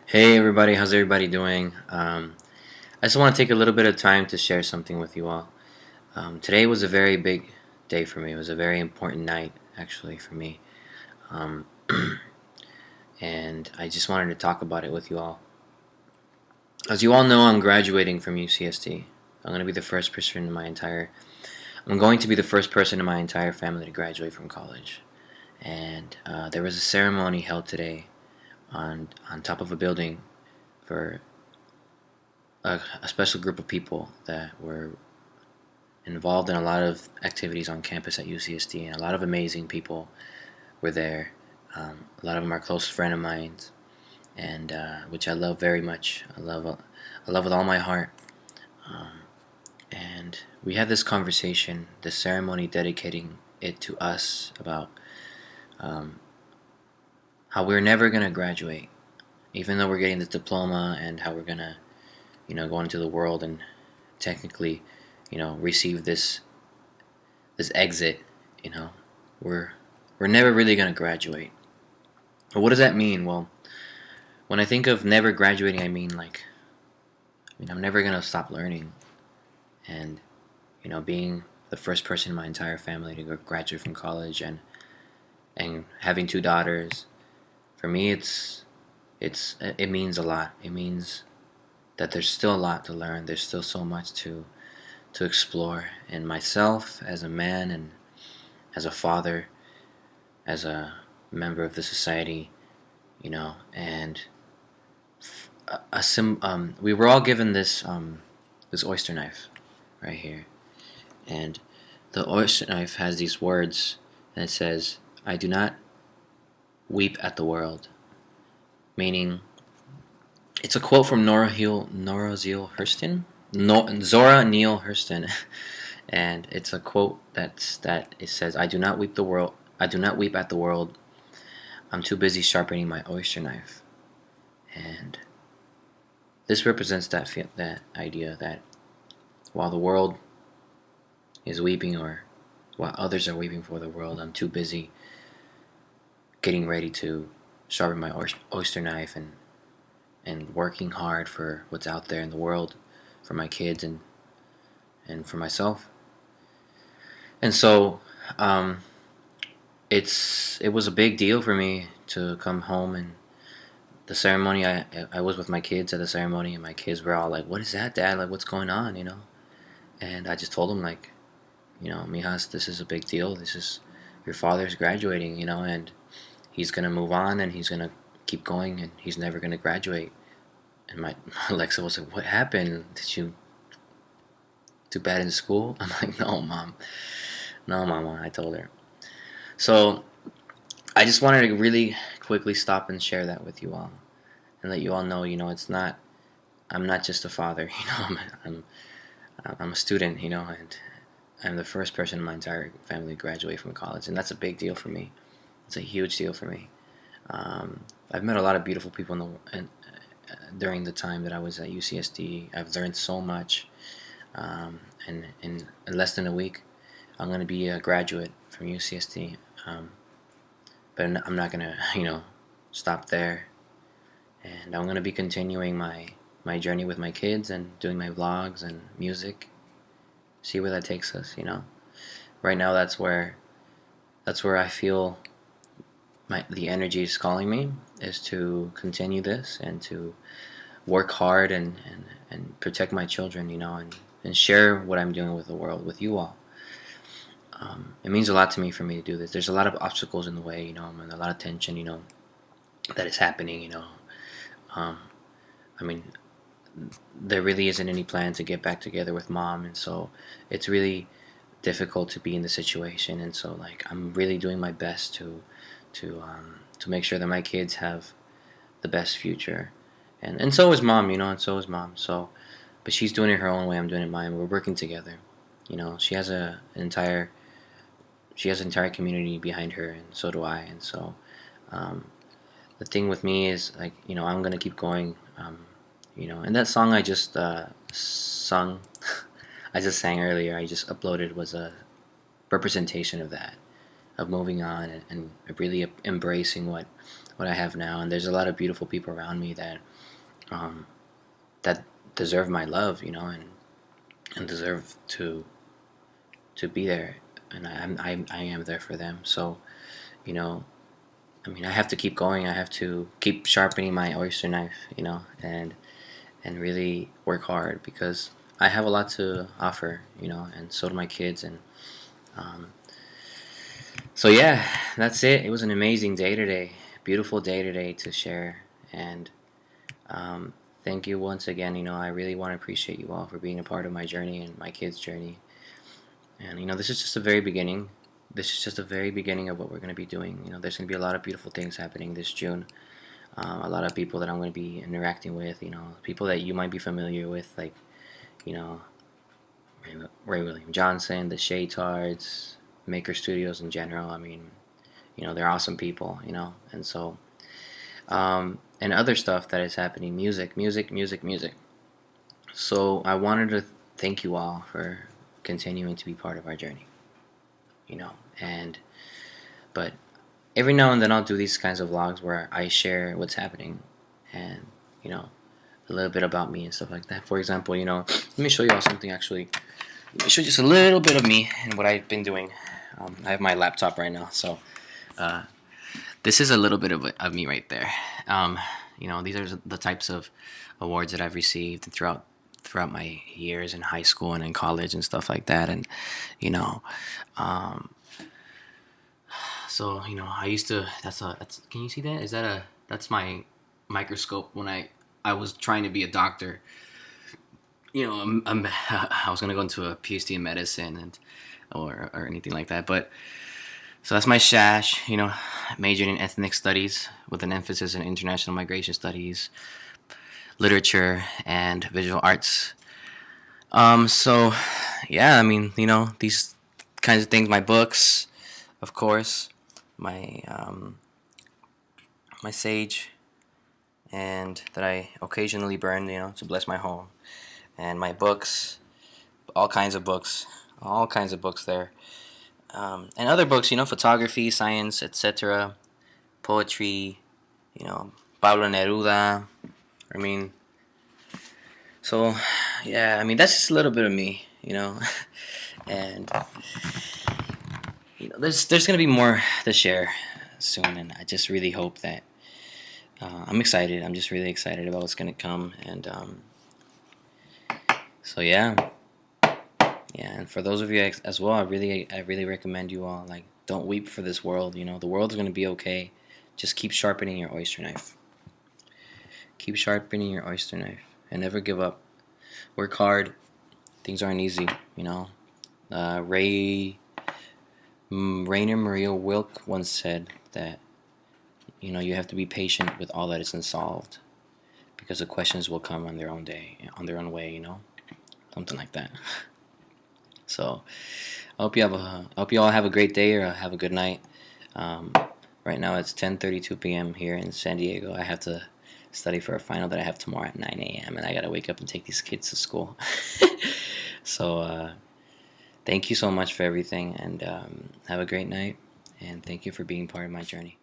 Hey everybody, how's everybody doing? I just want to take a little bit of time to share something with you all. Today was a very big day for me. It was a very important night, actually, for me. Um, and I just wanted to talk about it with you all. As you all know, I'm graduating from UCSD. I'm going to be the first person in my entire. I'm going to be the first person in my entire family to graduate from college. And there was a ceremony held today on top of a building for a special group of people that were involved in a lot of activities on campus at UCSD, and a lot of amazing people were there. A lot of them are close friend of mine, and which I love very much. I love with all my heart. Um, and we had this conversation, this ceremony dedicating it to us about um, how we're never gonna graduate, even though we're getting this diploma, and how we're gonna, go into the world and technically, receive this exit. You know, we're we're never really gonna graduate. But what does that mean? Well, when I think of never graduating, I mean I'm never gonna stop learning, and being the first person in my entire family to graduate from college, and having two daughters. For me, it means a lot. It means that there's still a lot to learn. There's still so much to explore in myself as a man, and as a father, as a member of the society, and we were all given this oyster knife right here, and the oyster knife has these words, and it says, "I do not weep at the world," meaning it's a quote from Zora Neale Hurston, and it's a quote that it says, "I do not weep the world. I do not weep at the world. I'm too busy sharpening my oyster knife." And this represents that idea that while the world is weeping, or while others are weeping for the world, I'm too busy getting ready to sharpen my oyster knife, and working hard for what's out there in the world, for my kids, and for myself. And so um, it was a big deal for me to come home, and the ceremony. I was with my kids at the ceremony, and my kids were all like, "What is that, Dad? Like, what's going on?" And I just told them, like, "Mijas, this is a big deal. This is your father's graduating, and he's gonna move on, and he's gonna keep going, and he's never gonna graduate." And my Alexa was like, "What happened? Did you do bad in school?" I'm like, "No, Mom. No, Mama," I told her. So I just wanted to really quickly stop and share that with you all, and let you all know, it's not. I'm not just a father, I'm I'm a student, and I'm the first person in my entire family to graduate from college, and that's a big deal for me. It's a huge deal for me. I've met a lot of beautiful people during the time that I was at UCSD. I've learned so much, and in less than a week, I'm going to be a graduate from UCSD. But I'm not going to, stop there, and I'm going to be continuing my journey with my kids, and doing my vlogs and music. See where that takes us. Right now, that's where I feel the energy is calling me, is to continue this, and to work hard, and protect my children, and share what I'm doing with the world, with you all. It means a lot to me for me to do this. There's a lot of obstacles in the way, and a lot of tension, that is happening. Um, I mean, there really isn't any plan to get back together with Mom, and so it's really difficult to be in the situation. And so, like, I'm really doing my best to make sure that my kids have the best future, and so is Mom, and so is Mom. So, but she's doing it her own way. I'm doing it mine. We're working together. She has an entire community behind her, and so do I. And so, um, the thing with me is, like, I'm gonna keep going. And that song I just sung, I just sang earlier, I just uploaded, was a representation of that, of moving on, and really embracing what I have now. And there's a lot of beautiful people around me that um, that deserve my love, and deserve to be there, and I am there for them. So, you know, I mean, I have to keep going. I have to keep sharpening my oyster knife, and really work hard because I have a lot to offer, and so do my kids. And um, so yeah, that's it. It was an amazing day today, beautiful day today to share, and um, thank you once again. I really want to appreciate you all for being a part of my journey and my kids' journey. And this is just the very beginning. This is just the very beginning of what we're going to be doing. There's going to be a lot of beautiful things happening this June. A lot of people that I'm going to be interacting with. People that you might be familiar with, like you know Ray William Johnson, the Shaytards, Maker Studios in general. I mean, they're awesome people. And so and other stuff that is happening. Music, music, music, music. So I wanted to thank you all for continuing to be part of our journey. And but every now and then I'll do these kinds of vlogs where I share what's happening and a little bit about me and stuff like that. For example, let me show you all something actually. Let me show you just a little bit of me and what I've been doing. I have my laptop right now, so this is a little bit of me right there. These are the types of awards that I've received throughout my years in high school and in college and stuff like that. And so I used to. That's. Can you see that? That's my microscope when I was trying to be a doctor. I was gonna go into a PhD in medicine or anything like that, but. So that's my shash, majored in ethnic studies with an emphasis in international migration studies, literature, and visual arts. So, yeah, I mean, these kinds of things, my books, of course, my sage, and that I occasionally burn, to bless my home, and my books, all kinds of books there. And other books, photography, science, etc., poetry, Pablo Neruda. I mean, so yeah, I mean that's just a little bit of me, and there's gonna be more to share soon, and I just really hope that I'm excited. I'm just really excited about what's gonna come, and so yeah. Yeah, and for those of you as well, I really recommend you all, like, don't weep for this world. The world's gonna be okay. Just keep sharpening your oyster knife. Keep sharpening your oyster knife, and never give up. Work hard. Things aren't easy. Rainer Maria Wilk once said that you have to be patient with all that is unsolved, because the questions will come on their own way. Something like that. So, I hope you all have a great day or have a good night. Right now it's 10:32 p.m. here in San Diego. I have to study for a final that I have tomorrow at 9 a.m. and I gotta wake up and take these kids to school. So, thank you so much for everything, and have a great night. And thank you for being part of my journey.